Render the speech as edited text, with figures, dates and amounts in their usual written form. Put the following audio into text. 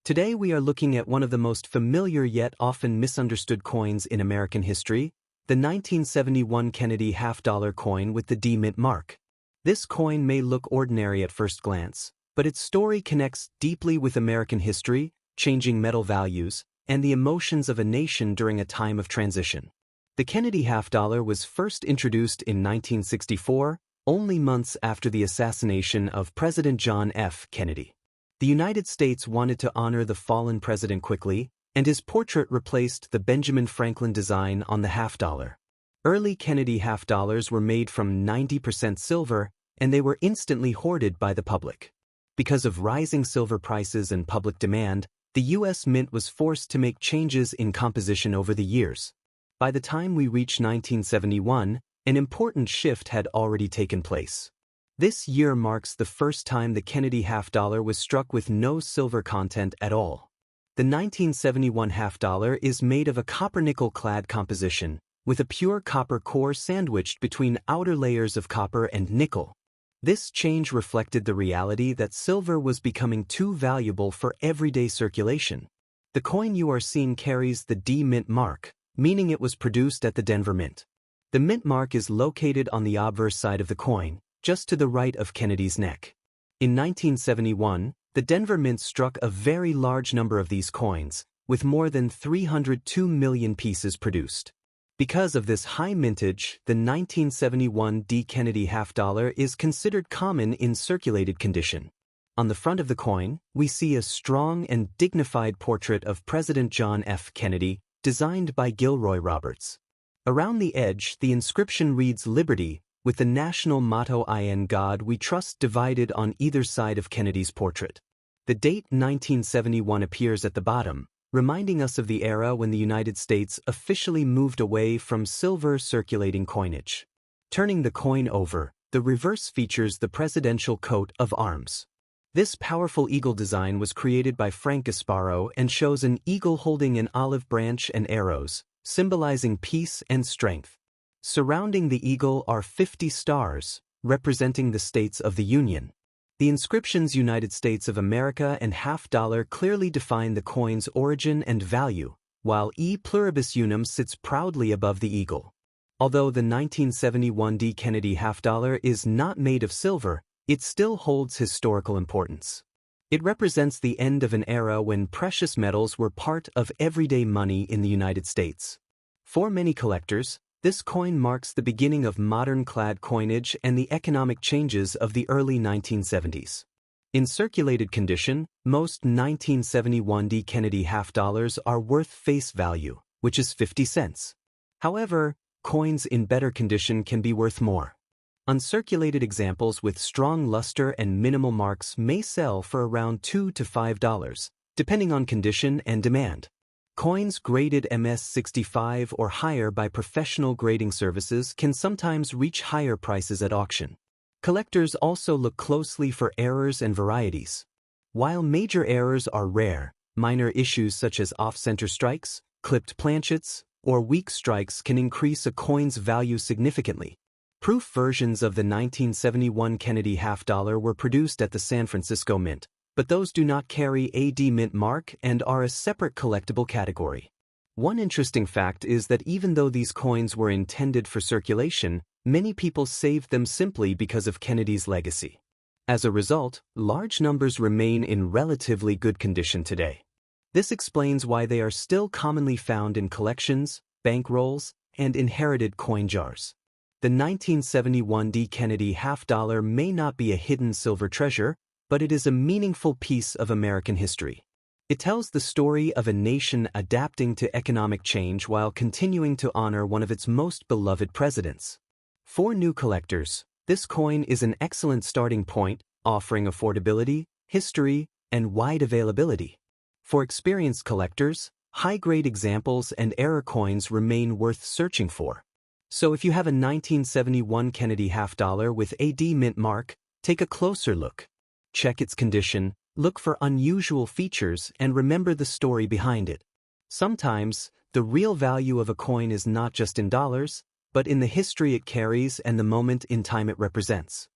Today we are looking at one of the most familiar yet often misunderstood coins in American history, the 1971 Kennedy half-dollar coin with the D Mint mark. This coin may look ordinary at first glance, but its story connects deeply with American history, changing metal values, and the emotions of a nation during a time of transition. The Kennedy half-dollar was first introduced in 1964, only months after the assassination of President John F. Kennedy. The United States wanted to honor the fallen president quickly, and his portrait replaced the Benjamin Franklin design on the half-dollar. Early Kennedy half-dollars were made from 90% silver, and they were instantly hoarded by the public. Because of rising silver prices and public demand, the U.S. Mint was forced to make changes in composition over the years. By the time we reach 1971, an important shift had already taken place. This year marks the first time the Kennedy half-dollar was struck with no silver content at all. The 1971 half-dollar is made of a copper-nickel clad composition, with a pure copper core sandwiched between outer layers of copper and nickel. This change reflected the reality that silver was becoming too valuable for everyday circulation. The coin you are seeing carries the D Mint mark, meaning it was produced at the Denver Mint. The Mint mark is located on the obverse side of the coin, just to the right of Kennedy's neck. In 1971, the Denver Mint struck a very large number of these coins, with more than 302 million pieces produced. Because of this high mintage, the 1971 D Kennedy half-dollar is considered common in circulated condition. On the front of the coin, we see a strong and dignified portrait of President John F. Kennedy, designed by Gilroy Roberts. Around the edge, the inscription reads Liberty, with the national motto In God We Trust divided on either side of Kennedy's portrait. The date 1971 appears at the bottom, reminding us of the era when the United States officially moved away from silver circulating coinage. Turning the coin over, the reverse features the presidential coat of arms. This powerful eagle design was created by Frank Gasparro and shows an eagle holding an olive branch and arrows, symbolizing peace and strength. Surrounding the eagle are 50 stars, representing the states of the Union. The inscriptions United States of America and half-dollar clearly define the coin's origin and value, while E pluribus unum sits proudly above the eagle. Although the 1971 D Kennedy half-dollar is not made of silver, it still holds historical importance. It represents the end of an era when precious metals were part of everyday money in the United States. For many collectors, this coin marks the beginning of modern clad coinage and the economic changes of the early 1970s. In circulated condition, most 1971 D Kennedy half-dollars are worth face value, which is 50 cents. However, coins in better condition can be worth more. Uncirculated examples with strong luster and minimal marks may sell for around $2 to $5, depending on condition and demand. Coins graded MS-65 or higher by professional grading services can sometimes reach higher prices at auction. Collectors also look closely for errors and varieties. While major errors are rare, minor issues such as off-center strikes, clipped planchets, or weak strikes can increase a coin's value significantly. Proof versions of the 1971 Kennedy half-dollar were produced at the San Francisco Mint, but those do not carry a D Mint mark and are a separate collectible category. One interesting fact is that even though these coins were intended for circulation, many people saved them simply because of Kennedy's legacy. As a result, large numbers remain in relatively good condition today. This explains why they are still commonly found in collections, bankrolls, and inherited coin jars. The 1971 D Kennedy half-dollar may not be a hidden silver treasure, but it is a meaningful piece of American history. It tells the story of a nation adapting to economic change while continuing to honor one of its most beloved presidents. For new collectors, this coin is an excellent starting point, offering affordability, history, and wide availability. For experienced collectors, high-grade examples and error coins remain worth searching for. So if you have a 1971 Kennedy half-dollar with a D Mint mark, take a closer look. Check its condition, look for unusual features, and remember the story behind it. Sometimes, the real value of a coin is not just in dollars, but in the history it carries and the moment in time it represents.